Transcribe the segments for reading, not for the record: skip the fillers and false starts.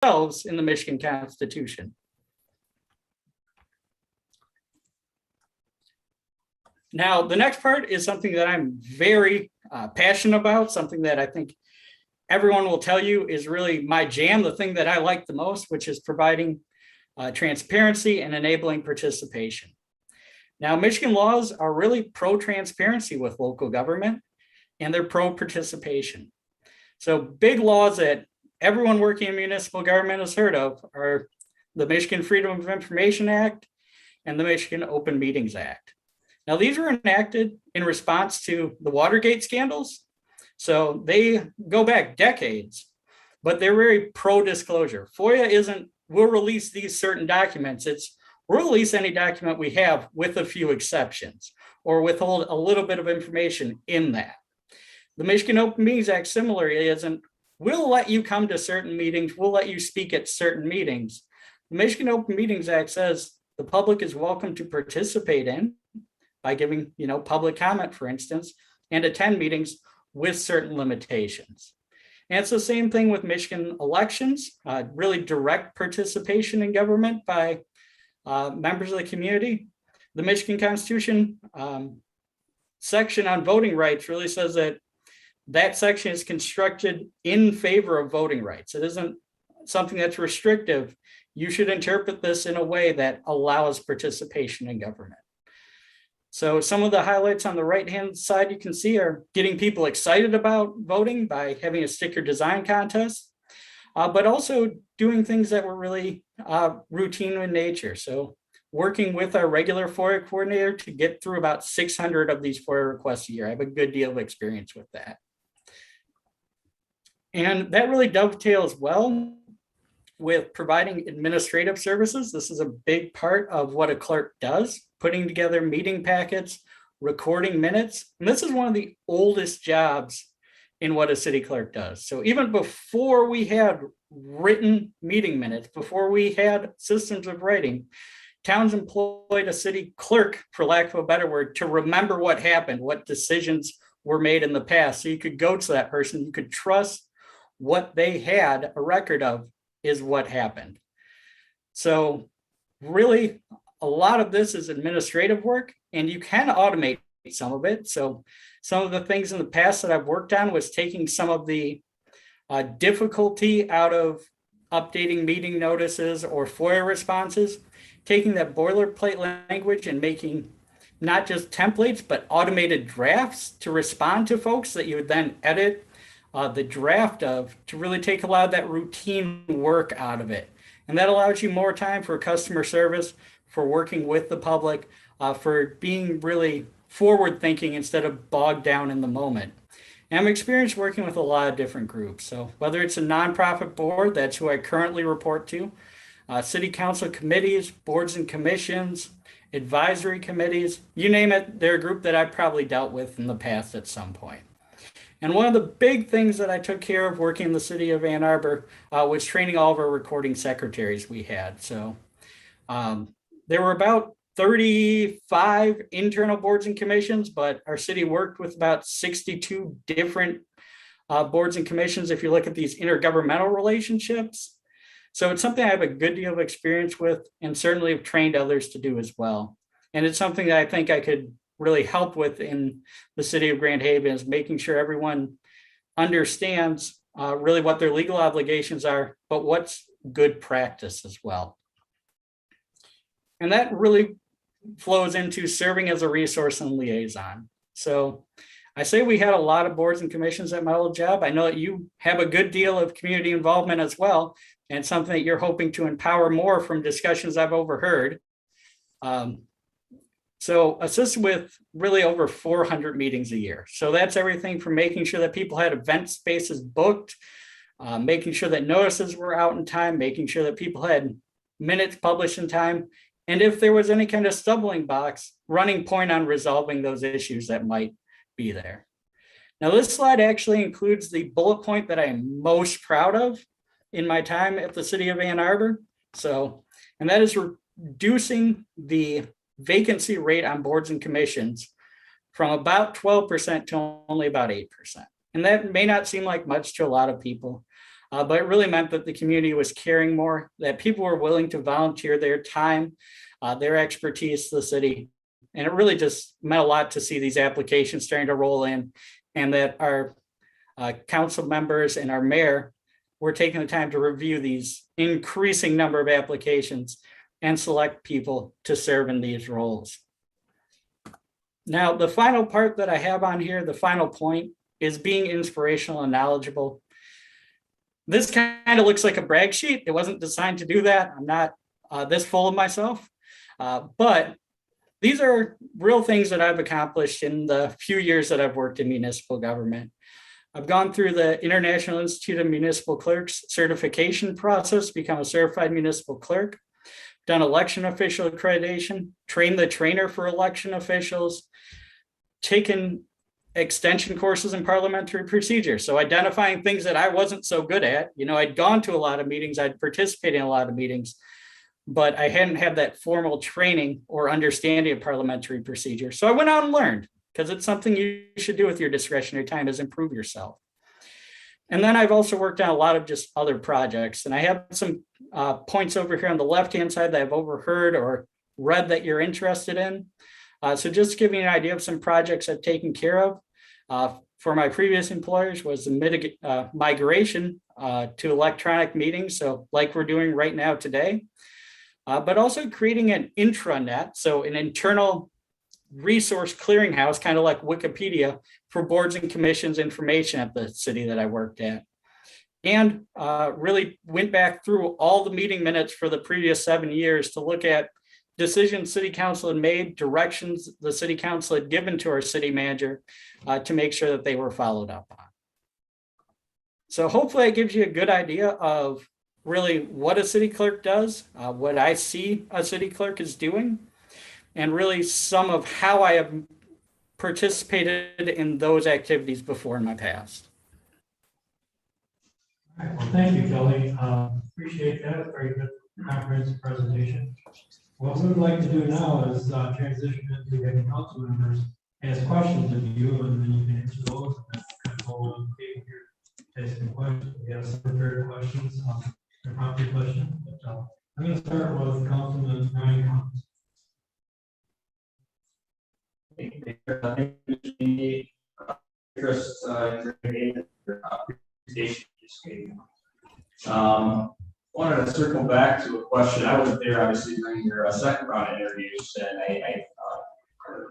themselves in the Michigan Constitution. Now, the next part is something that I'm very passionate about, something that I think everyone will tell you is really my jam, the thing that I like the most, which is providing transparency and enabling participation. Now, Michigan laws are really pro-transparency with local government, and they're pro-participation. So big laws that everyone working in municipal government has heard of are the Michigan Freedom of Information Act and the Michigan Open Meetings Act. Now, these were enacted in response to the Watergate scandals. So they go back decades, but they're very pro-disclosure. FOIA isn't, we'll release these certain documents. It's, we'll release any document we have with a few exceptions or withhold a little bit of information in that. The Michigan Open Meetings Act similarly isn't, we'll let you come to certain meetings, we'll let you speak at certain meetings. The Michigan Open Meetings Act says the public is welcome to participate in by giving, public comment, for instance, and attend meetings with certain limitations. And it's the same thing with Michigan elections, really direct participation in government by members of the community. The Michigan Constitution section on voting rights really says that that section is constructed in favor of voting rights. It isn't something that's restrictive. You should interpret this in a way that allows participation in government. So some of the highlights on the right-hand side you can see are getting people excited about voting by having a sticker design contest, but also doing things that were really routine in nature. So working with our regular FOIA coordinator to get through about 600 of these FOIA requests a year. I have a good deal of experience with that. And that really dovetails well with providing administrative services. This is a big part of what a clerk does, putting together meeting packets, recording minutes. And this is one of the oldest jobs in what a city clerk does. So even before we had written meeting minutes, before we had systems of writing, towns employed a city clerk, for lack of a better word, to remember what happened, what decisions were made in the past. So you could go to that person, you could trust what they had a record of is what happened. So really, a lot of this is administrative work, and you can automate some of it. So some of the things in the past that I've worked on was taking some of the difficulty out of updating meeting notices or FOIA responses, taking that boilerplate language and making not just templates, but automated drafts to respond to folks that you would then edit the draft of, to really take a lot of that routine work out of it. And that allows you more time for customer service, for working with the public, for being really forward thinking instead of bogged down in the moment. And I'm experienced working with a lot of different groups. So whether it's a nonprofit board, that's who I currently report to, city council committees, boards and commissions, advisory committees, you name it, they're a group that I've probably dealt with in the past at some point. And one of the big things that I took care of working in the city of Ann Arbor was training all of our recording secretaries we had. So there were about 35 internal boards and commissions, but our city worked with about 62 different boards and commissions if you look at these intergovernmental relationships. So it's something I have a good deal of experience with, and certainly have trained others to do as well. And it's something that I think I could really help with in the city of Grand Haven, is making sure everyone understands really what their legal obligations are, but what's good practice as well. And that really flows into serving as a resource and liaison. So I say we had a lot of boards and commissions at my old job. I know that you have a good deal of community involvement as well, and something that you're hoping to empower more from discussions I've overheard. So assist with really over 400 meetings a year. So that's everything from making sure that people had event spaces booked, making sure that notices were out in time, making sure that people had minutes published in time. And if there was any kind of stumbling blocks, running point on resolving those issues that might be there. Now, this slide actually includes the bullet point that I am most proud of in my time at the city of Ann Arbor. So, and that is reducing the vacancy rate on boards and commissions from about 12% to only about 8%. And that may not seem like much to a lot of people, but it really meant that the community was caring more, that people were willing to volunteer their time, their expertise to the city. And it really just meant a lot to see these applications starting to roll in, and that our council members and our mayor were taking the time to review these increasing number of applications and select people to serve in these roles. Now, the final part that I have on here, the final point, is being inspirational and knowledgeable. This kind of looks like a brag sheet. It wasn't designed to do that. I'm not this full of myself, but these are real things that I've accomplished in the few years that I've worked in municipal government. I've gone through the International Institute of Municipal Clerks certification process, become a certified municipal clerk, done election official accreditation, trained the trainer for election officials, taken extension courses in parliamentary procedure. So identifying things that I wasn't so good at. I'd gone to a lot of meetings, I'd participated in a lot of meetings, but I hadn't had that formal training or understanding of parliamentary procedure. So I went out and learned, because it's something you should do with your discretionary time, is improve yourself. And then I've also worked on a lot of just other projects. And I have some points over here on the left-hand side that I've overheard or read that you're interested in. So just to give you an idea of some projects I've taken care of for my previous employers was the migration to electronic meetings. So like we're doing right now today, but also creating an intranet. So an internal resource clearinghouse, kind of like Wikipedia, for boards and commissions information at the city that I worked at. And really went back through all the meeting minutes for the previous 7 years to look at decisions city council had made, directions the city council had given to our city manager to make sure that they were followed up on. So hopefully it gives you a good idea of really what a city clerk does, what I see a city clerk is doing, and really some of how I have participated in those activities before in my past. All right, well, thank you, Kelly. Appreciate that. Very good comprehensive presentation. What we would like to do now is transition into having council members ask questions of you, and then you can answer those. And then kind of hold on the table here, asking questions. We have some prepared questions, impromptu questions. But I'm going to start with Councilman Ryan Collins. Wanted to circle back to a question. I wasn't there obviously during your second round of interviews, and I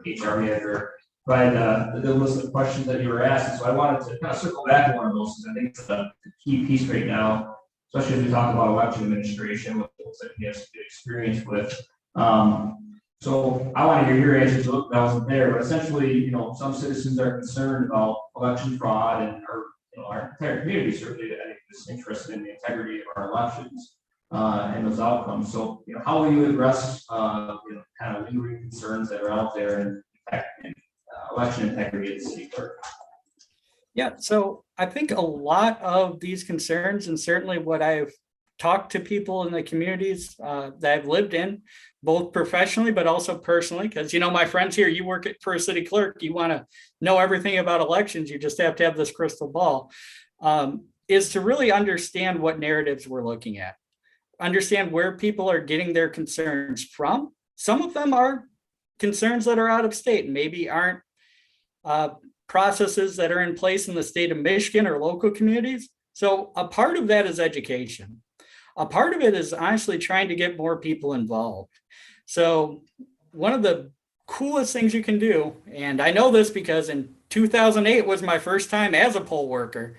HR manager provided the list of questions that you were asking. So I wanted to kind of circle back to one of those, because I think it's a key piece right now, especially as we talk about election administration, which looks like you have some good experience with. So I want to hear your answer to that wasn't there, but essentially, some citizens are concerned about election fraud, and our entire community certainly, I think, is interested in the integrity of our elections and those outcomes. So, how will you address, kind of lingering concerns that are out there in election integrity of the city clerk? Yeah, so I think a lot of these concerns, and certainly what I've talked to people in the communities that I've lived in, both professionally, but also personally, because, my friends here, you work for a city clerk, you want to know everything about elections, you just have to have this crystal ball, is to really understand what narratives we're looking at, understand where people are getting their concerns from. Some of them are concerns that are out of state and maybe aren't processes that are in place in the state of Michigan or local communities. So a part of that is education. A part of it is honestly trying to get more people involved. So one of the coolest things you can do, and I know this because in 2008 was my first time as a poll worker,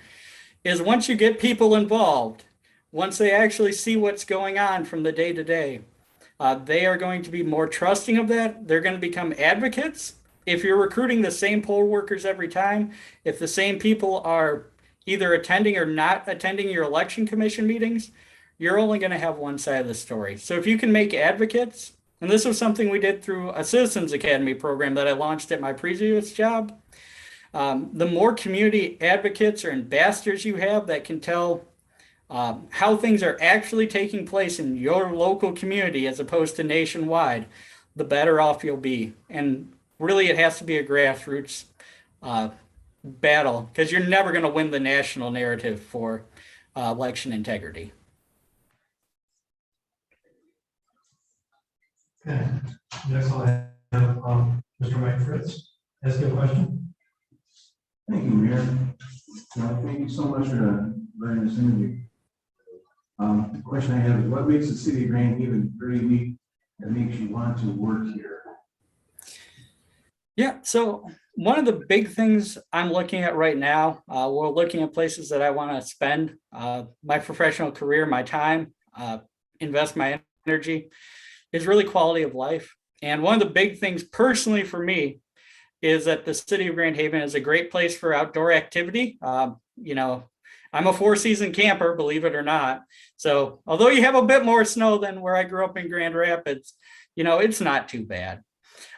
is once you get people involved, once they actually see what's going on from the day to day, they are going to be more trusting of that. They're going to become advocates. If you're recruiting the same poll workers every time, if the same people are either attending or not attending your election commission meetings, you're only going to have one side of the story. So if you can make advocates, and this was something we did through a Citizens Academy program that I launched at my previous job, the more community advocates or ambassadors you have that can tell how things are actually taking place in your local community as opposed to nationwide, the better off you'll be. And really, it has to be a grassroots battle, because you're never going to win the national narrative for election integrity. Okay, next I'll have Mr. Mike Fritz ask you a question. Thank you, Mayor. Thank you so much for running this interview. The question I have is, what makes the city of Grand Haven very unique that makes you want to work here? Yeah, so one of the big things I'm looking at right now, we're looking at places that I want to spend my professional career, my time, invest my energy, is really quality of life. And one of the big things personally for me is that the city of Grand Haven is a great place for outdoor activity. You know, I'm a 4-season camper, believe it or not. So although you have a bit more snow than where I grew up in Grand Rapids, you know, it's not too bad.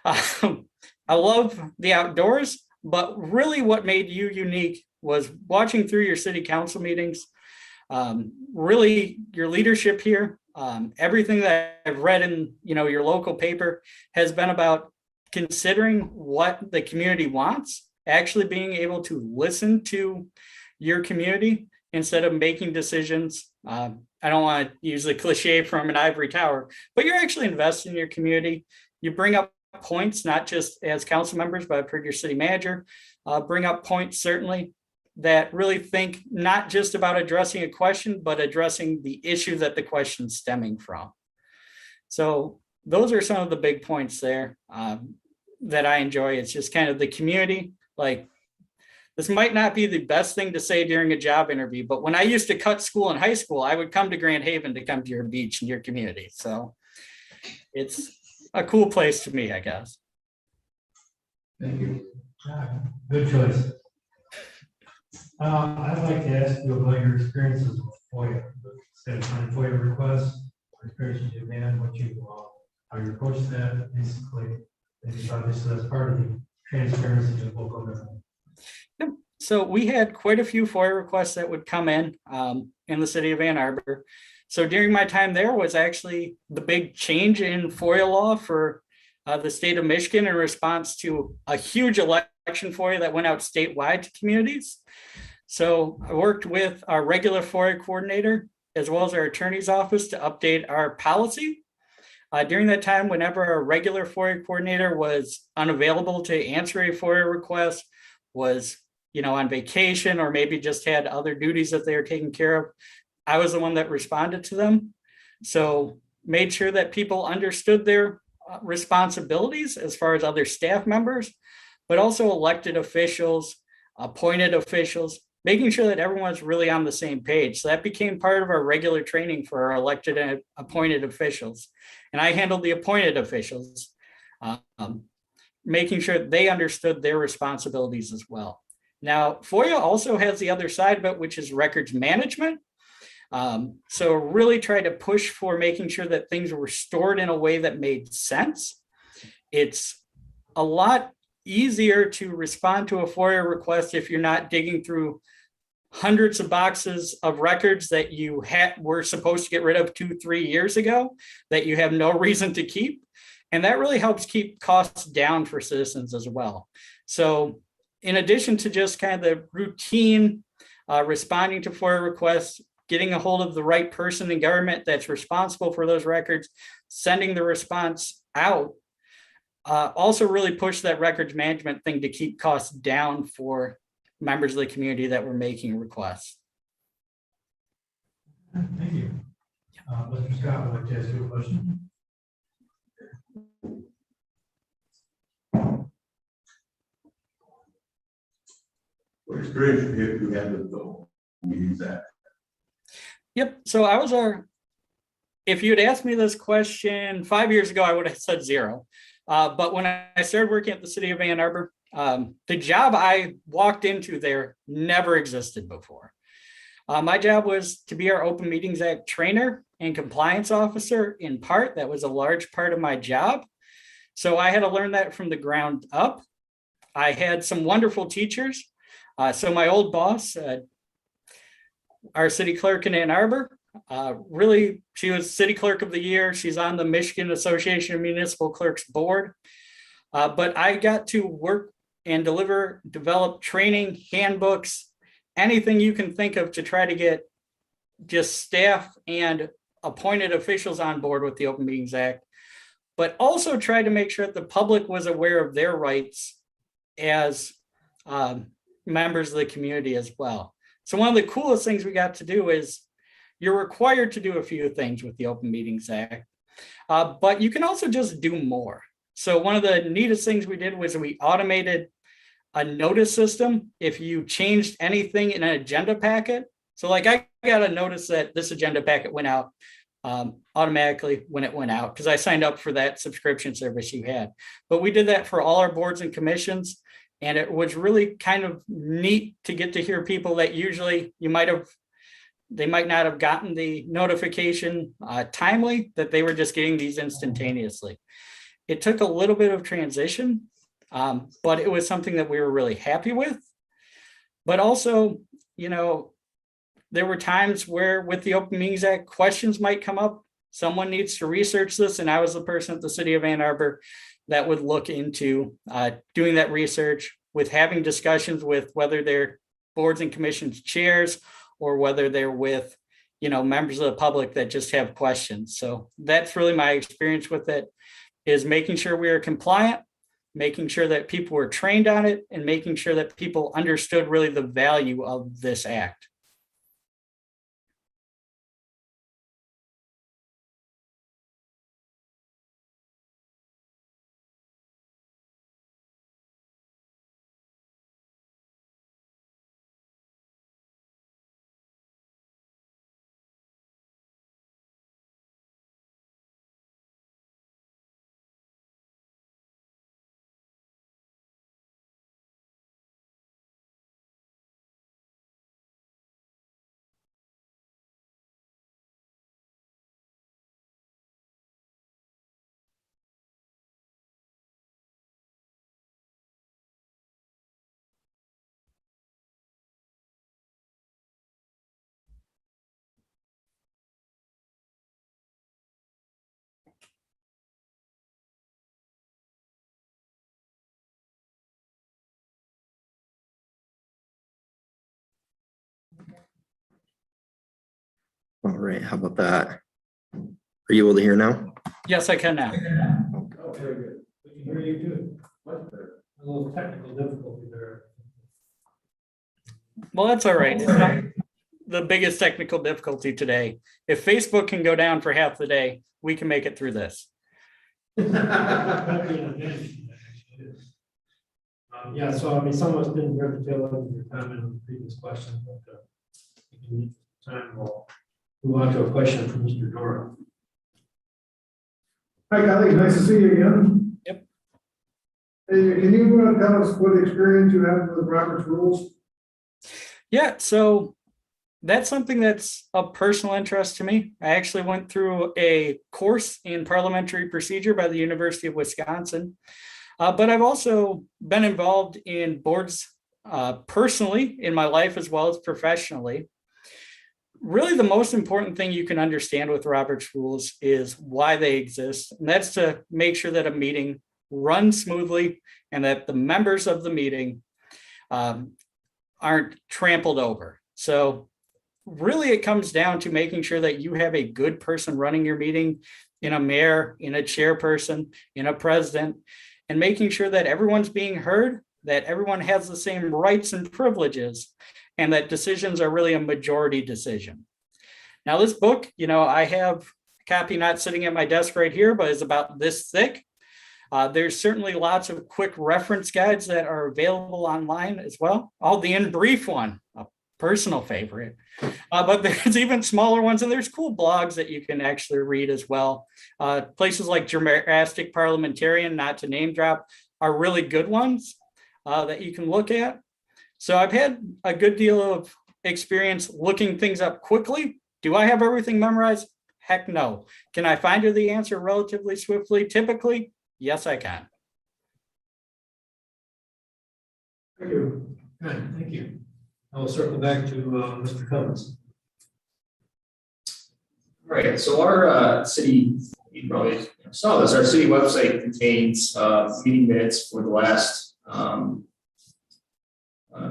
I love the outdoors, but really what made you unique was watching through your city council meetings, really your leadership here. Everything that I've read in, you know, your local paper has been about considering what the community wants, actually being able to listen to your community instead of making decisions. I don't want to use the cliche from an ivory tower, but you're actually investing in your community. You bring up points, not just as council members, but I've heard your city manager bring up points certainly that really think not just about addressing a question, but addressing the issue that the question's stemming from. So those are some of the big points there that I enjoy. It's just kind of the community. Like, this might not be the best thing to say during a job interview, but when I used to cut school in high school, I would come to Grand Haven to come to your beach and your community. So it's a cool place to me, I guess. Thank you. Good choice. I'd like to ask you about your experiences with FOIA, instead of finding FOIA requests, experiences you've had, what you, how you approach that, basically. And obviously that's part of the transparency of local government. So we had quite a few FOIA requests that would come in the city of Ann Arbor. So during my time there was actually the big change in FOIA law for the state of Michigan in response to a huge election FOIA that went out statewide to communities. So I worked with our regular FOIA coordinator as well as our attorney's office to update our policy. During that time, whenever our regular FOIA coordinator was unavailable to answer a FOIA request, was, you know, on vacation or maybe just had other duties that they were taking care of, I was the one that responded to them. So made sure that people understood their responsibilities as far as other staff members, but also elected officials, appointed officials, making sure that everyone's really on the same page. So that became part of our regular training for our elected and appointed officials. And I handled the appointed officials, making sure they understood their responsibilities as well. Now, FOIA also has the other side of it, which is records management. So really try to push for making sure that things were stored in a way that made sense. It's a lot easier to respond to a FOIA request if you're not digging through hundreds of boxes of records that you were supposed to get rid of 2-3 years ago that you have no reason to keep. And that really helps keep costs down for citizens as well. So in addition to just kind of the routine responding to FOIA requests, getting a hold of the right person in government that's responsible for those records, sending the response out, also really push that records management thing to keep costs down for members of the community that were making requests. Thank you. Mr. Scott, would like to ask you a question. What experience have you had with the meetings at? Yep. So I was if you'd asked me this question 5 years ago, I would have said 0. But when I started working at the city of Ann Arbor, the job I walked into there never existed before. My job was to be our Open Meetings Act trainer and compliance officer. In part, that was a large part of my job. So I had to learn that from the ground up. I had some wonderful teachers. So my old boss, our city clerk in Ann Arbor, really, she was city clerk of the year. She's on the Michigan Association of Municipal Clerks board. But I got to work and develop training, handbooks, anything you can think of to try to get just staff and appointed officials on board with the Open Meetings Act, but also tried to make sure that the public was aware of their rights as members of the community as well. So one of the coolest things we got to do is you're required to do a few things with the Open Meetings Act, but you can also just do more. So one of the neatest things we did was we automated a notice system. If you changed anything in an agenda packet, so like I got a notice that this agenda packet went out automatically when it went out because I signed up for that subscription service you had. But we did that for all our boards and commissions. And it was really kind of neat to get to hear people that usually they might not have gotten the notification timely, that they were just getting these instantaneously. It took a little bit of transition, but it was something that we were really happy with. But also, there were times where with the Open Meetings Act, questions might come up. Someone needs to research this. And I was the person at the city of Ann Arbor that would look into doing that research, with having discussions with whether they're boards and commissions chairs or whether they're with, members of the public that just have questions. So that's really my experience with it, is making sure we are compliant, making sure that people were trained on it, and making sure that people understood really the value of this act. All right, how about that? Are you able to hear now? Yes, I can now. Oh, very good. We can hear you too. Much better. A little technical difficulty there. Well, that's all right. It's not the biggest technical difficulty today. If Facebook can go down for half the day, we can make it through this. Yeah, so I mean, some of us didn't hear the tail end of your comment on the previous question, but if you need time, we'll move on to a question from Mr. Dora. Hi, colleagues, nice to see you again. Yep. Hey, can you tell us what experience you have with Robert's rules? Yeah, so that's something that's of personal interest to me. I actually went through a course in parliamentary procedure by the University of Wisconsin, but I've also been involved in boards personally in my life as well as professionally. Really, the most important thing you can understand with Robert's rules is why they exist, and that's to make sure that a meeting runs smoothly and that the members of the meeting aren't trampled over. So really, it comes down to making sure that you have a good person running your meeting, in a mayor, in a chairperson, in a president, and making sure that everyone's being heard, that everyone has the same rights and privileges, and that decisions are really a majority decision. Now, this book, I have a copy not sitting at my desk right here, but is about this thick. There's certainly lots of quick reference guides that are available online as well. The In Brief one, a personal favorite, but there's even smaller ones, and there's cool blogs that you can actually read as well. Places like Drastic Parliamentarian, not to name drop, are really good ones that you can look at. So I've had a good deal of experience looking things up quickly. Do I have everything memorized? Heck no. Can I find the answer relatively swiftly? Typically, yes, I can. Thank you. Good, thank you. I will circle back to Mr. Cummins. All right, so our city, you probably saw this, our city website contains meeting minutes for the last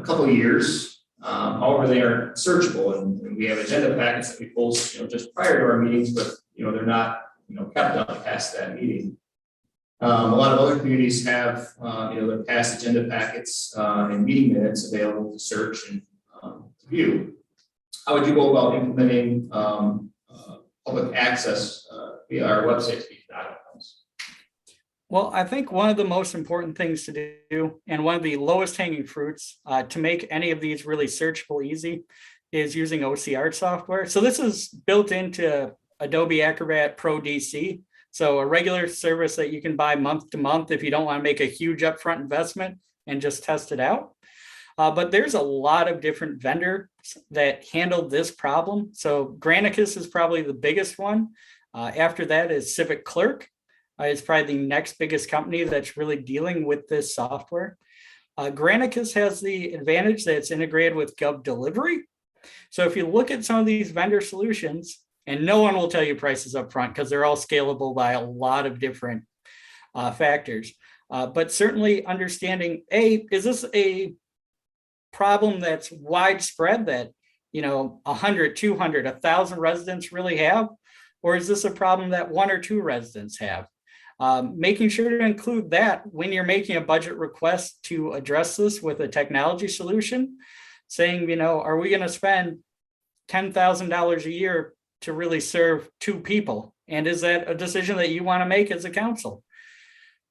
couple of years. However, they are searchable, and we have agenda packets that we post, just prior to our meetings, but, they're not, kept up past that meeting. A lot of other communities have, their past agenda packets, and meeting minutes available to search and, to view. How would you go about implementing, public access, via our website? Well, I think one of the most important things to do, and one of the lowest hanging fruits to make any of these really searchable easy, is using OCR software. So this is built into Adobe Acrobat Pro DC. So a regular service that you can buy month to month if you don't want to make a huge upfront investment and just test it out. But there's a lot of different vendors that handle this problem. So Granicus is probably the biggest one. After that is Civic Clerk. It's probably the next biggest company that's really dealing with this software. Granicus has the advantage that it's integrated with Gov Delivery. So if you look at some of these vendor solutions, and no one will tell you prices up front because they're all scalable by a lot of different factors. But certainly understanding, is this a problem that's widespread that 100, 200, 1,000 residents really have? Or is this a problem that 1 or 2 residents have? Making sure to include that when you're making a budget request to address this with a technology solution, saying, are we going to spend $10,000 a year to really serve 2 people? And is that a decision that you want to make as a council?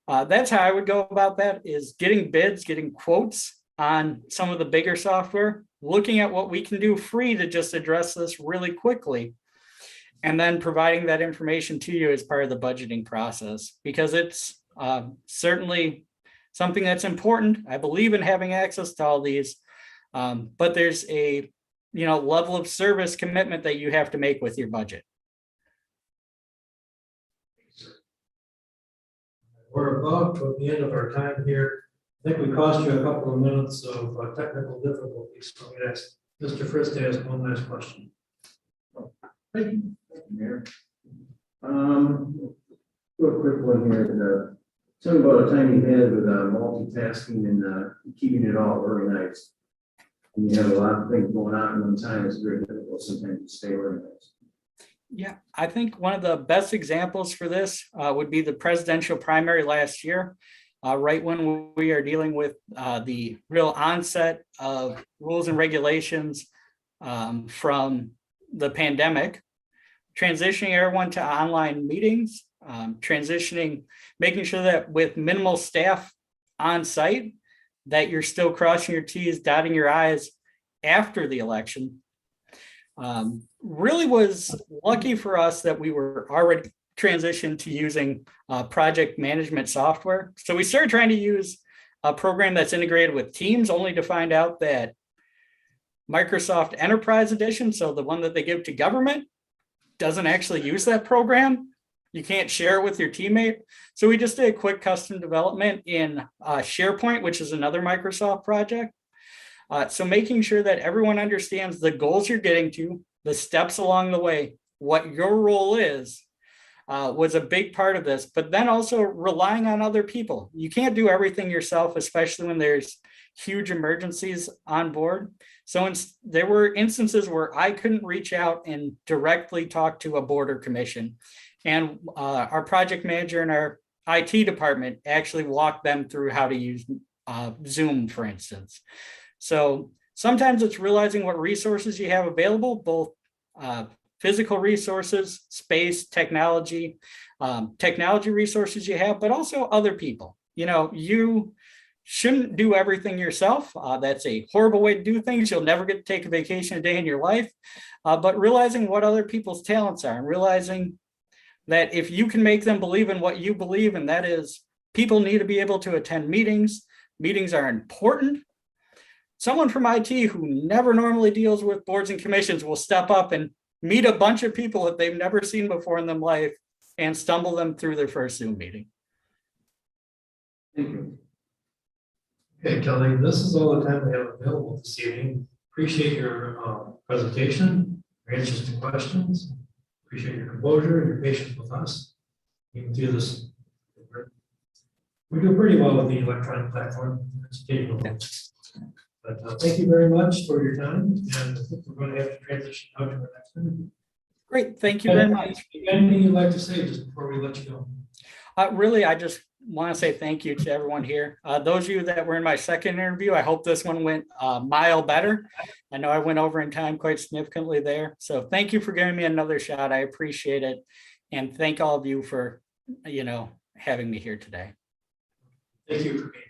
That's how I would go about that, is getting bids, getting quotes on some of the bigger software, looking at what we can do free to just address this really quickly, and then providing that information to you as part of the budgeting process, because it's certainly something that's important. I believe in having access to all these, but there's a level of service commitment that you have to make with your budget. We're about to the end of our time here. I think we cost you a couple of minutes of technical difficulties. So I'm going to ask Mr. Frist to ask one last question. Thank you, Mayor. Real quick one here. Tell me about a time you had with multitasking and keeping it all organized. And you have a lot of things going on at one time. It's very difficult sometimes to stay organized. Yeah, I think one of the best examples for this would be the presidential primary last year, right when we are dealing with the real onset of rules and regulations from the pandemic, transitioning everyone to online meetings, making sure that with minimal staff on site, that you're still crossing your T's, dotting your I's after the election. Really was lucky for us that we were already transitioned to using project management software. So we started trying to use a program that's integrated with Teams, only to find out that Microsoft Enterprise Edition, so the one that they give to government, doesn't actually use that program. You can't share it with your teammate. So we just did a quick custom development in SharePoint, which is another Microsoft project. So making sure that everyone understands the goals you're getting to, the steps along the way, what your role is, was a big part of this, but then also relying on other people. You can't do everything yourself, especially when there's huge emergencies on board. So there were instances where I couldn't reach out and directly talk to a board or commission. And our project manager in our IT department actually walked them through how to use Zoom, for instance. So sometimes it's realizing what resources you have available, both physical resources, space, technology resources you have, but also other people. You shouldn't do everything yourself. That's a horrible way to do things. You'll never get to take a vacation a day in your life. But realizing what other people's talents are and realizing that if you can make them believe in what you believe, and that is people need to be able to attend meetings. Meetings are important. Someone from IT who never normally deals with boards and commissions will step up and meet a bunch of people that they've never seen before in their life and stumble them through their first Zoom meeting. Thank you. Okay, Kelly, this is all the time we have available this evening. Appreciate your presentation, your answers to questions. Appreciate your composure and your patience with us. Even through this, we do pretty well with the electronic platform. It's capable. But thank you very much for your time, and I think we're going to have to transition out to our next interview. Great, thank you very much. Anything you'd like to say just before we let you go? Really, I just want to say thank you to everyone here. Those of you that were in my second interview, I hope this one went a mile better. I know I went over in time quite significantly there. So thank you for giving me another shot. I appreciate it. And thank all of you for, having me here today. Thank you for being here.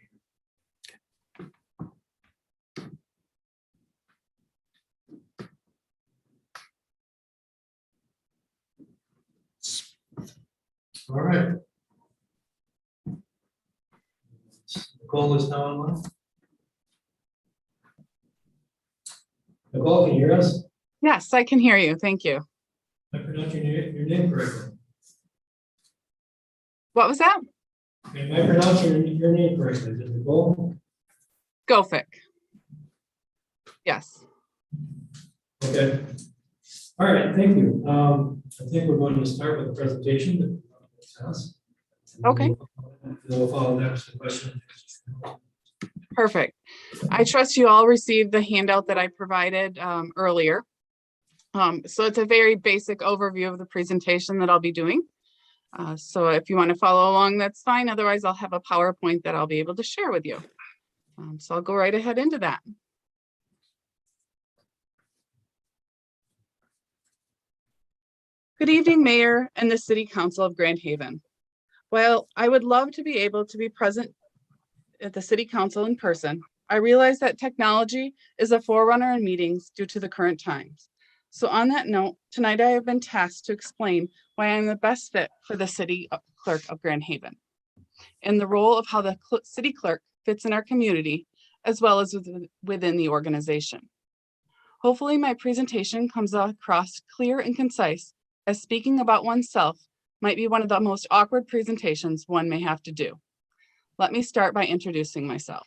All right. Nicole is now online. Nicole, can you hear us? Yes, I can hear you. Thank you. Am I pronouncing your name correctly? What was that? Am I pronouncing your name correctly? Is it Nicole? Gofik. Yes. Okay. All right, thank you. I think we're going to start with the presentation. Okay. We'll follow next to the question. Perfect. I trust you all received the handout that I provided earlier. So it's a very basic overview of the presentation that I'll be doing. So if you want to follow along, that's fine. Otherwise, I'll have a PowerPoint that I'll be able to share with you. So I'll go right ahead into that. Good evening, Mayor and the City Council of Grand Haven. While I would love to be able to be present at the City Council in person, I realize that technology is a forerunner in meetings due to the current times. So on that note, tonight I have been tasked to explain why I'm the best fit for the City Clerk of Grand Haven and the role of how the City Clerk fits in our community as well as within the organization. Hopefully my presentation comes across clear and concise, as speaking about oneself might be one of the most awkward presentations one may have to do. Let me start by introducing myself.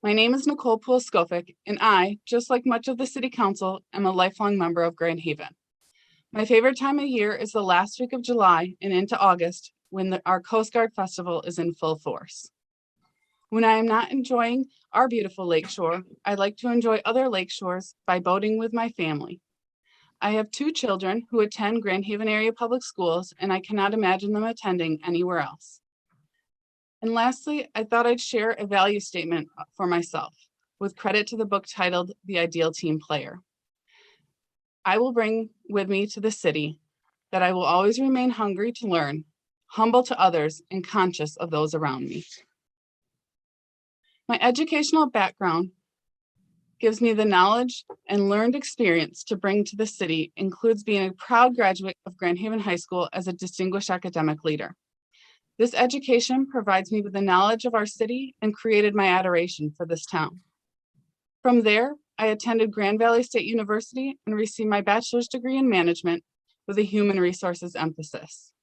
My name is Nicole Pulskovic, and I, just like much of the City Council, am a lifelong member of Grand Haven. My favorite time of year is the last week of July and into August, when our Coast Guard Festival is in full force. When I am not enjoying our beautiful lakeshore, I like to enjoy other lake shores by boating with my family. I have 2 children who attend Grand Haven area public schools, and I cannot imagine them attending anywhere else. And lastly, I thought I'd share a value statement for myself, with credit to the book titled The Ideal Team Player. I will bring with me to the city that I will always remain hungry to learn, humble to others, and conscious of those around me. My educational background gives me the knowledge and learned experience to bring to the city includes being a proud graduate of Grand Haven High School as a distinguished academic leader. This education provides me with the knowledge of our city and created my adoration for this town. From there, I attended Grand Valley State University and received my bachelor's degree in management with a human resources emphasis.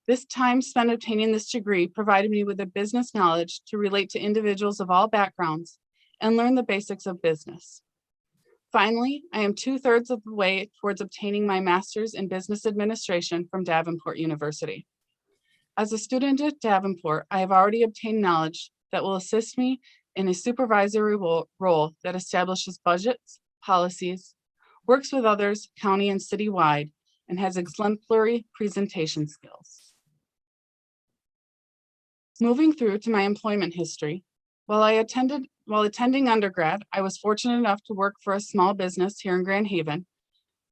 This time spent obtaining this degree provided me with the business knowledge to relate to individuals of all backgrounds and learn the basics of business. Finally, I am 2/3 of the way towards obtaining my master's in business administration from Davenport University. As a student at Davenport, I have already obtained knowledge that will assist me in a supervisory role that establishes budgets, policies, works with others, county and citywide, and has exemplary presentation skills. Moving through to my employment history, while attending undergrad, I was fortunate enough to work for a small business here in Grand Haven.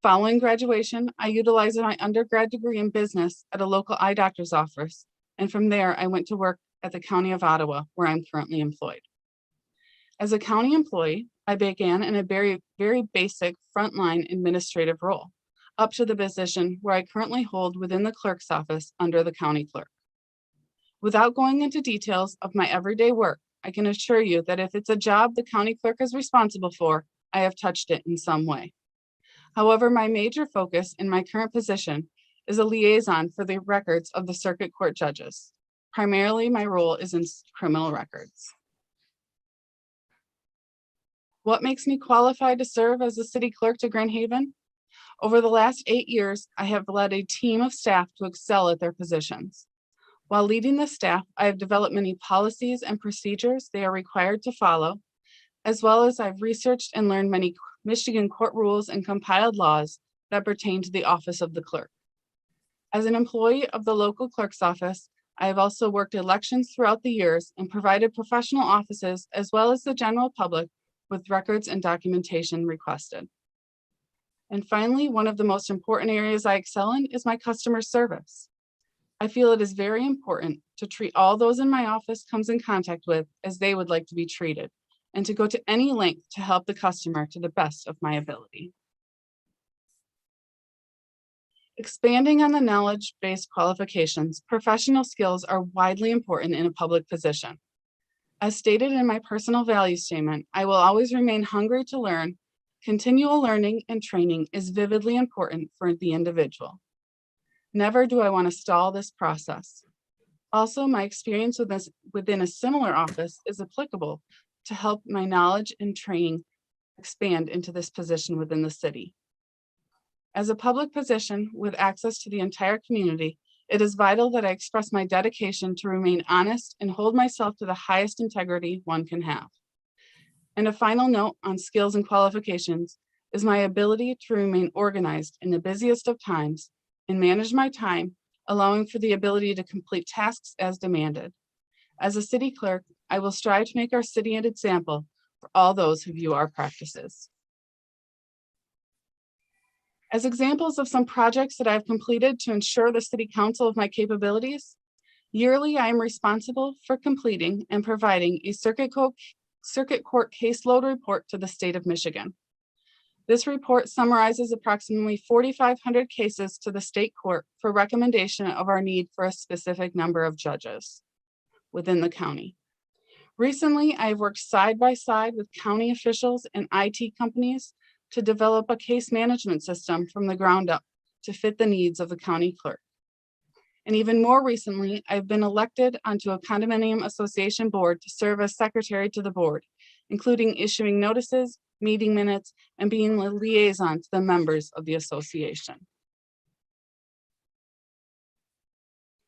Following graduation, I utilized my undergrad degree in business at a local eye doctor's office, and from there, I went to work at the County of Ottawa, where I'm currently employed. As a county employee, I began in a very, very basic frontline administrative role, up to the position where I currently hold within the clerk's office under the county clerk. Without going into details of my everyday work, I can assure you that if it's a job the county clerk is responsible for, I have touched it in some way. However, my major focus in my current position is a liaison for the records of the circuit court judges. Primarily, my role is in criminal records. What makes me qualified to serve as the city clerk to Grand Haven? Over the last 8 years, I have led a team of staff to excel at their positions. While leading the staff, I have developed many policies and procedures they are required to follow, as well as I've researched and learned many Michigan court rules and compiled laws that pertain to the office of the clerk. As an employee of the local clerk's office, I have also worked elections throughout the years and provided professional offices as well as the general public with records and documentation requested. And finally, one of the most important areas I excel in is my customer service. I feel it is very important to treat all those in my office comes in contact with as they would like to be treated, and to go to any length to help the customer to the best of my ability. Expanding on the knowledge-based qualifications, professional skills are widely important in a public position. As stated in my personal value statement, I will always remain hungry to learn. Continual learning and training is vividly important for the individual. Never do I want to stall this process. Also, my experience within a similar office is applicable to help my knowledge and training expand into this position within the city. As a public position with access to the entire community, it is vital that I express my dedication to remain honest and hold myself to the highest integrity one can have. And a final note on skills and qualifications is my ability to remain organized in the busiest of times and manage my time, allowing for the ability to complete tasks as demanded. As a city clerk, I will strive to make our city an example for all those who view our practices. As examples of some projects that I've completed to ensure the city council of my capabilities, yearly I am responsible for completing and providing a circuit court caseload report to the state of Michigan. This report summarizes approximately 4,500 cases to the state court for recommendation of our need for a specific number of judges within the county. Recently, I've worked side by side with county officials and IT companies to develop a case management system from the ground up to fit the needs of the county clerk. And even more recently, I've been elected onto a condominium association board to serve as secretary to the board, including issuing notices, meeting minutes, and being a liaison to the members of the association.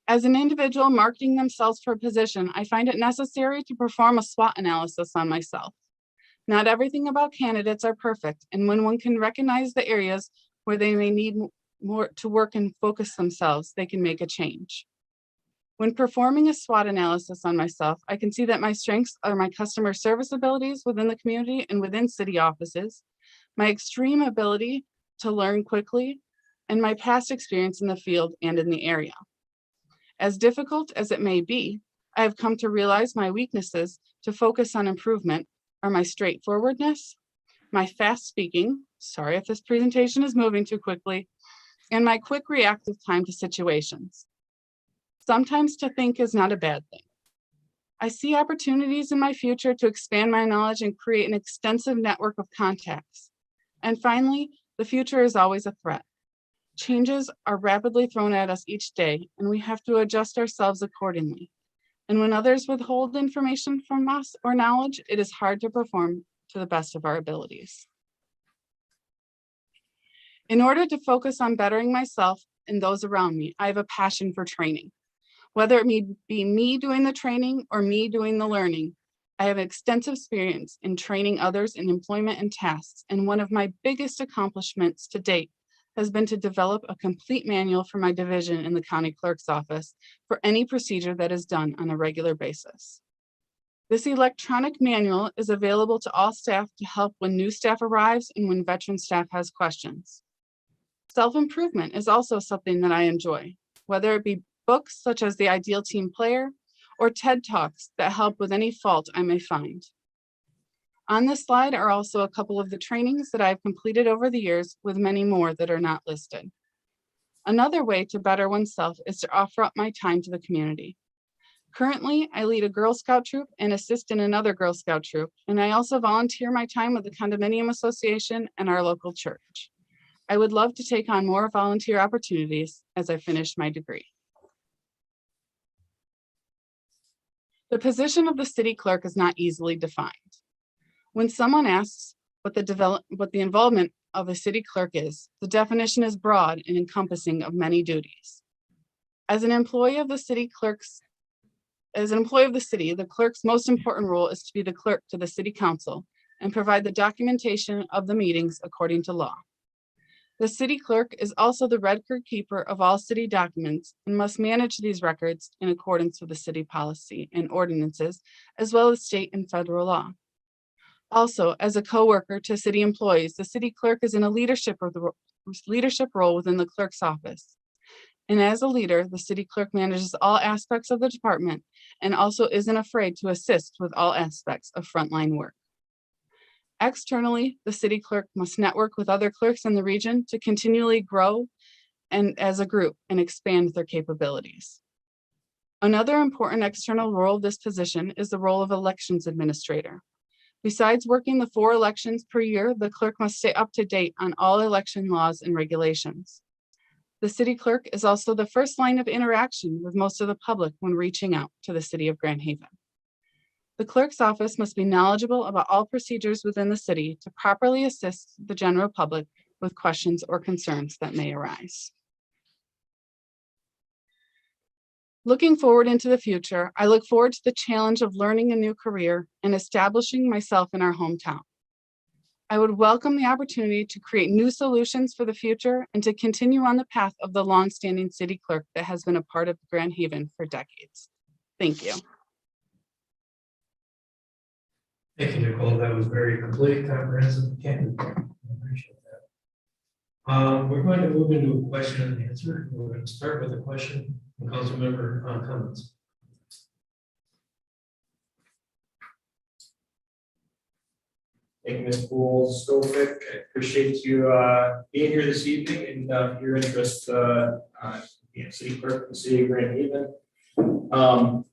As an individual marketing themselves for a position, I find it necessary to perform a SWOT analysis on myself. Not everything about candidates are perfect, and when one can recognize the areas where they may need more to work and focus themselves, they can make a change. When performing a SWOT analysis on myself, I can see that my strengths are my customer service abilities within the community and within city offices, my extreme ability to learn quickly, and my past experience in the field and in the area. As difficult as it may be, I have come to realize my weaknesses to focus on improvement are my straightforwardness, my fast speaking, sorry if this presentation is moving too quickly, and my quick reactive time to situations. Sometimes to think is not a bad thing. I see opportunities in my future to expand my knowledge and create an extensive network of contacts. And finally, the future is always a threat. Changes are rapidly thrown at us each day, and we have to adjust ourselves accordingly. And when others withhold information from us or knowledge, it is hard to perform to the best of our abilities. In order to focus on bettering myself and those around me, I have a passion for training. Whether it may be me doing the training or me doing the learning, I have extensive experience in training others in employment and tasks, and one of my biggest accomplishments to date has been to develop a complete manual for my division in the county clerk's office for any procedure that is done on a regular basis. This electronic manual is available to all staff to help when new staff arrives and when veteran staff has questions. Self-improvement is also something that I enjoy, whether it be books such as The Ideal Team Player or TED Talks that help with any fault I may find. On this slide are also a couple of the trainings that I've completed over the years, with many more that are not listed. Another way to better oneself is to offer up my time to the community. Currently, I lead a Girl Scout troop and assist in another Girl Scout troop, and I also volunteer my time with the Condominium Association and our local church. I would love to take on more volunteer opportunities as I finish my degree. The position of the city clerk is not easily defined. When someone asks what the involvement of a city clerk is, the definition is broad and encompassing of many duties. As an employee of the city, the clerk's most important role is to be the clerk to the city council and provide the documentation of the meetings according to law. The city clerk is also the record keeper of all city documents and must manage these records in accordance with the city policy and ordinances, as well as state and federal law. Also, as a co-worker to city employees, the city clerk is in a leadership role within the clerk's office. And as a leader, the city clerk manages all aspects of the department and also isn't afraid to assist with all aspects of frontline work. Externally, the city clerk must network with other clerks in the region to continually grow and as a group and expand their capabilities. Another important external role of this position is the role of elections administrator. Besides working the 4 elections per year, the clerk must stay up to date on all election laws and regulations. The city clerk is also the first line of interaction with most of the public when reaching out to the city of Grand Haven. The clerk's office must be knowledgeable about all procedures within the city to properly assist the general public with questions or concerns that may arise. Looking forward into the future, I look forward to the challenge of learning a new career and establishing myself in our hometown. I would welcome the opportunity to create new solutions for the future and to continue on the path of the longstanding city clerk that has been a part of Grand Haven for decades. Thank you. Thank you, Nicole. That was very complete, comprehensive, and candid. I appreciate that. We're going to move into a question and answer. We're going to start with a question from council member comments. Thank you, Ms. Schofick. I appreciate you being here this evening and your interest in city clerk and city of Grand Haven. I'm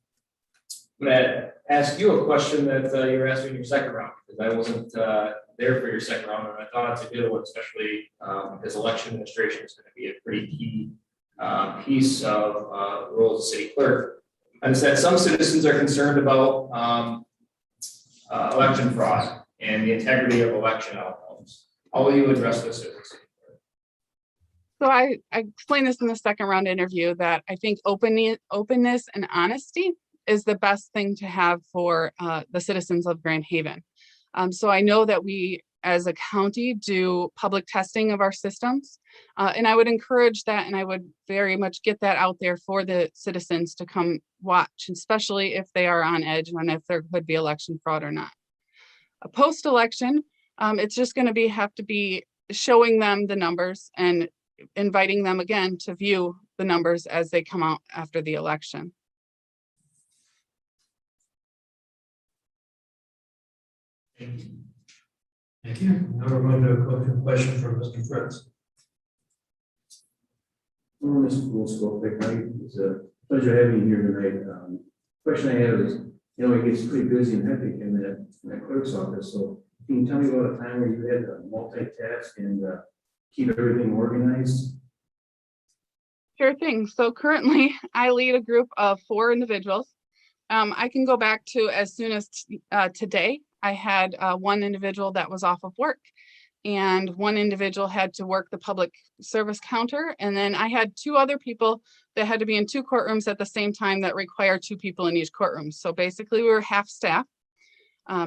going to ask you a question that you were asking in your second round, because I wasn't there for your second round, and I thought it's a good one, especially because election administration is going to be a pretty key piece of the role of the city clerk. And it's that some citizens are concerned about election fraud and the integrity of election outcomes. How will you address this? So I explained this in the second round interview that I think openness and honesty is the best thing to have for the citizens of Grand Haven. So I know that we as a county do public testing of our systems, and I would encourage that, and I would very much get that out there for the citizens to come watch, especially if they are on edge on if there could be election fraud or not. A post-election, it's just going to have to be showing them the numbers and inviting them again to view the numbers as they come out after the election. Thank you. Thank you. Now we're going to go to a question from Mr. Fritz. Well, Mr. Schofick, it's a pleasure having you here tonight. Question I have is, you know, it gets pretty busy and hectic in that clerk's office. So can you tell me about a time where you had to multitask and keep everything organized? Sure thing. So currently I lead a group of 4 individuals. I can go back to as soon as today. I had one individual that was off of work, and one individual had to work the public service counter. And then I had 2 other people that had to be in 2 courtrooms at the same time that require 2 people in each courtroom. So basically we were half staff.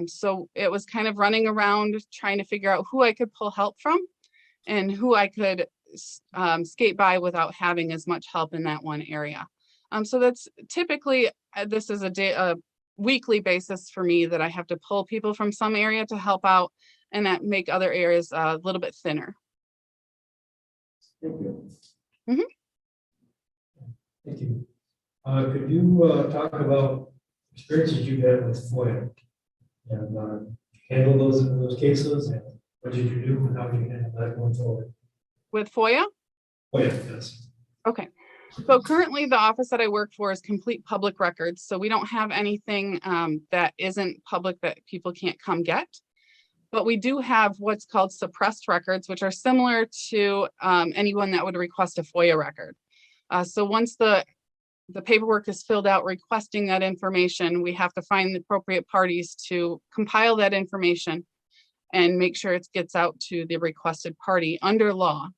So it was kind of running around trying to figure out who I could pull help from and who I could skate by without having as much help in that one area. So that's typically, this is a weekly basis for me that I have to pull people from some area to help out and that make other areas a little bit thinner. Thank you. Mm-hmm. Thank you. Could you talk about experiences you've had with FOIA and handle those cases, and what did you do and how did you handle that going forward? With FOIA? FOIA, yes. Okay. So currently the office that I work for is complete public records. So we don't have anything that isn't public that people can't come get. But we do have what's called suppressed records, which are similar to anyone that would request a FOIA record. So once the paperwork is filled out requesting that information, we have to find the appropriate parties to compile that information and make sure it gets out to the requested party under law.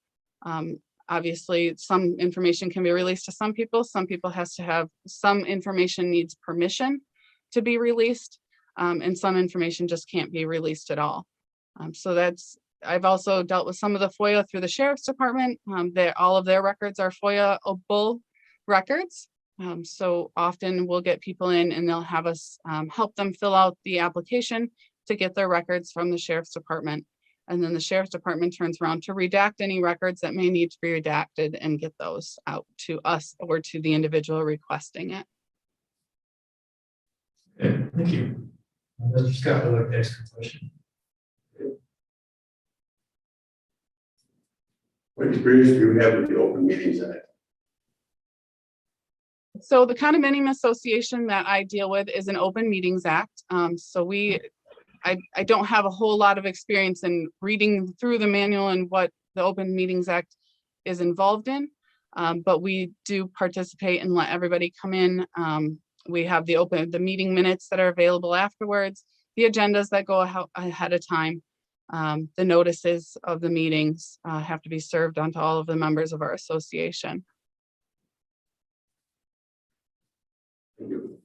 Obviously, some information can be released to some people. Some people has to have, some information needs permission to be released, and some information just can't be released at all. So that's, I've also dealt with some of the FOIA through the Sheriff's Department. All of their records are FOIA-able records. So often we'll get people in and they'll have us help them fill out the application to get their records from the Sheriff's Department. And then the Sheriff's Department turns around to redact any records that may need to be redacted and get those out to us or to the individual requesting it. Okay, thank you. Mr. Scott would like to ask a question. What experience do you have with the Open Meetings Act? So the condominium association that I deal with is an Open Meetings Act. I don't have a whole lot of experience in reading through the manual and what the Open Meetings Act is involved in, but we do participate and let everybody come in. We have the meeting minutes that are available afterwards, the agendas that go ahead of time. The notices of the meetings have to be served onto all of the members of our association. Thank you.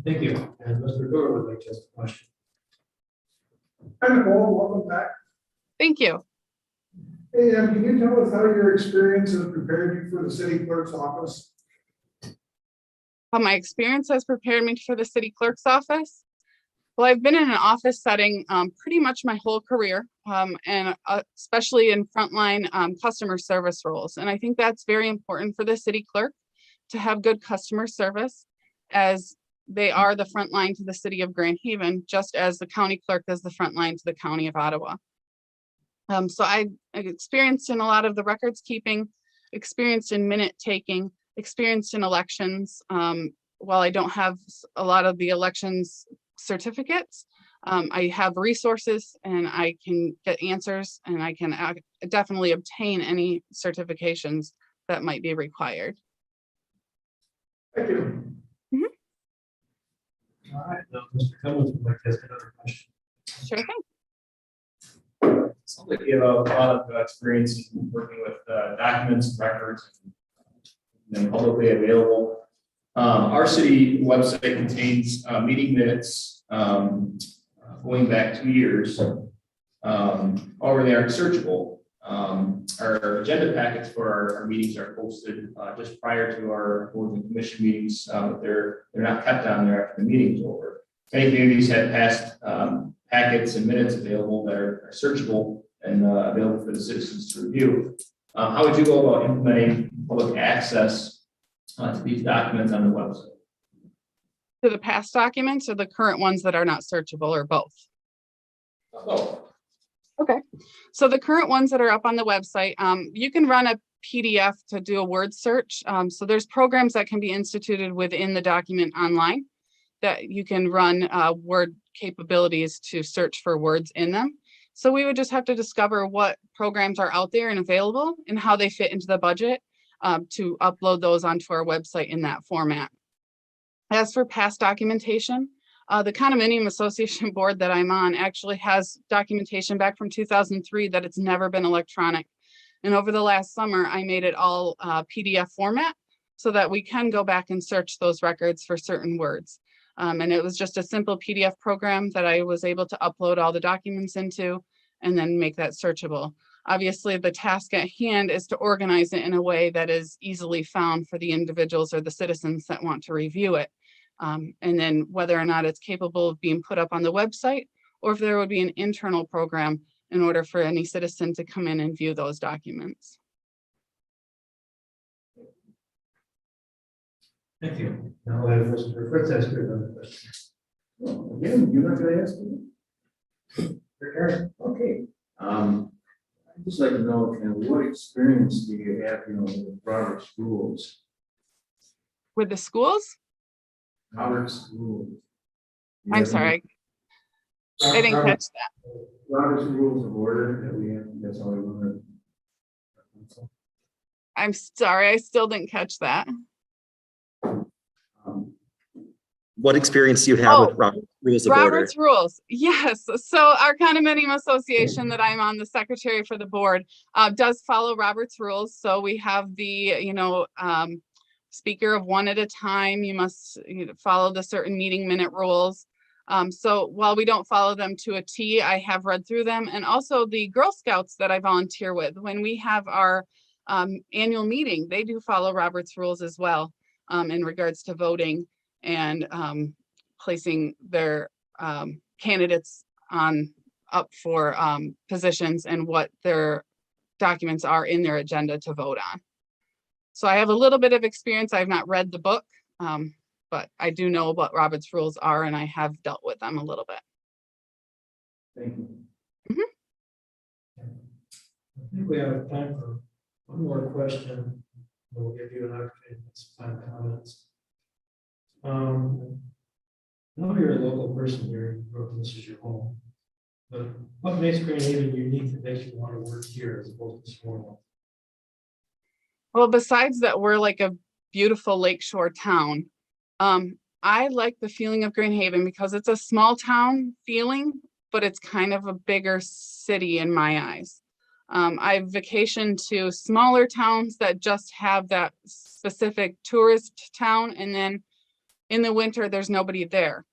Thank you. And Mr. Doerr would like to ask a question. Hi, Nicole, welcome back. Thank you. Hey, can you tell us how your experience has prepared you for the city clerk's office? How my experience has prepared me for the city clerk's office. Well, I've been in an office setting pretty much my whole career, and especially in frontline customer service roles. And I think that's very important for the city clerk to have good customer service, as they are the front line to the city of Grand Haven, just as the county clerk is the front line to the county of Ottawa. So I've experienced in a lot of the records keeping, experienced in minute taking, experienced in elections. While I don't have a lot of the elections certificates, I have resources and I can get answers, and I can definitely obtain any certifications that might be required. Thank you. All right, now Mr. Cummins would like to ask another question. Sure thing. Sounds like you have a lot of experience in working with documents and records and publicly available. Our city website contains meeting minutes going back 2 years. However, they aren't searchable. Our agenda packets for our meetings are posted just prior to our board and commission meetings, but they're not kept on there after the meeting's over. Many communities have passed packets and minutes available that are searchable and available for the citizens to review. How would you go about implementing public access to these documents on the website? To the past documents or the current ones that are not searchable, or both? Oh, Okay, so the current ones that are up on the website, you can run a PDF to do a word search. So there's programs that can be instituted within the document online that you can run word capabilities to search for words in them. So we would just have to discover what programs are out there and available and how they fit into the budget to upload those onto our website in that format. As for past documentation, the condominium association board that I'm on actually has documentation back from 2003 that it's never been electronic. And over the last summer, I made it all PDF format so that we can go back and search those records for certain words. And it was just a simple PDF program that I was able to upload all the documents into and then make that searchable. Obviously, the task at hand is to organize it in a way that is easily found for the individuals or the citizens that want to review it. And then whether or not it's capable of being put up on the website, or if there would be an internal program in order for any citizen to come in and view those documents. Thank you. Now I have Mr. Fritz ask you another question. Well, again, you're not gonna ask me? Okay. I'd just like to know, what experience do you have, with Robert's rules? With the schools? Robert's rules. I'm sorry, I didn't catch that. Robert's rules of order that we have, that's all we want to. I'm sorry, I still didn't catch that. what experience do you have with Robert's Rules of Order? Robert's Rules, yes. So our condominium association that I'm on, the secretary for the board, does follow Robert's Rules. So we have the, speaker of one at a time. You must follow the certain meeting minute rules. So while we don't follow them to a T, I have read through them. And also the Girl Scouts that I volunteer with, when we have our annual meeting, they do follow Robert's Rules as well, in regards to voting and placing their candidates up for positions and what their documents are in their agenda to vote on. So I have a little bit of experience. I've not read the book, but I do know what Robert's Rules are, and I have dealt with them a little bit. Thank you. I think we have time for one more question. We'll give you an opportunity to make some final comments. I know you're a local person here, you grew up, this is your home. But what makes Grand Haven unique that makes you want to work here as opposed to Swarthmore? Well, besides that, we're like a beautiful lakeshore town. I like the feeling of Grand Haven because it's a small town feeling, but it's kind of a bigger city in my eyes. I've vacationed to smaller towns that just have that specific tourist town, and then in the winter, there's nobody there.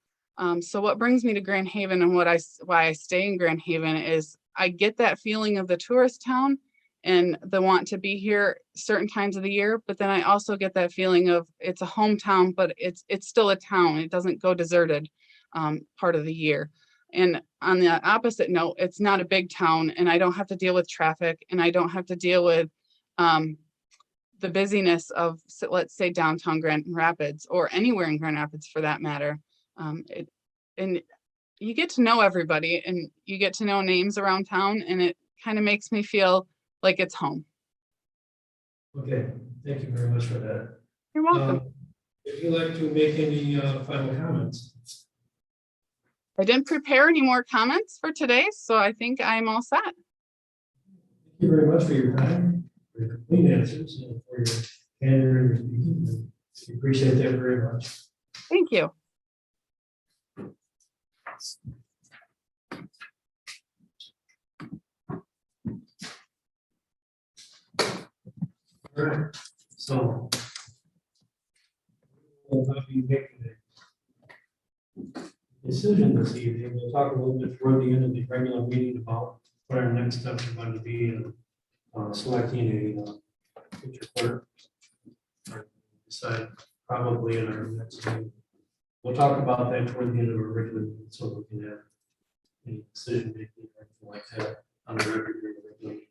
So what brings me to Grand Haven and why I stay in Grand Haven is I get that feeling of the tourist town and the want to be here certain times of the year, but then I also get that feeling of it's a hometown, but it's still a town. It doesn't go deserted part of the year. And on the opposite note, it's not a big town, and I don't have to deal with traffic, and I don't have to deal with the busyness of, let's say, downtown Grand Rapids or anywhere in Grand Rapids for that matter. And you get to know everybody, and you get to know names around town, and it kind of makes me feel like it's home. Okay, thank you very much for that. You're welcome. If you'd like to make any final comments. I didn't prepare any more comments for today, so I think I'm all set. Thank you very much for your time, for your complete answers, and for your candor and your speaking. We appreciate that very much. Thank you. All right, so we'll not be making a decision this evening. We'll talk a little bit toward the end of the regular meeting about what our next steps are going to be in selecting a future clerk. Decide probably in our next meeting. We'll talk about that toward the end of our regular meeting, so we can have any decision making or anything like that on the regular meeting.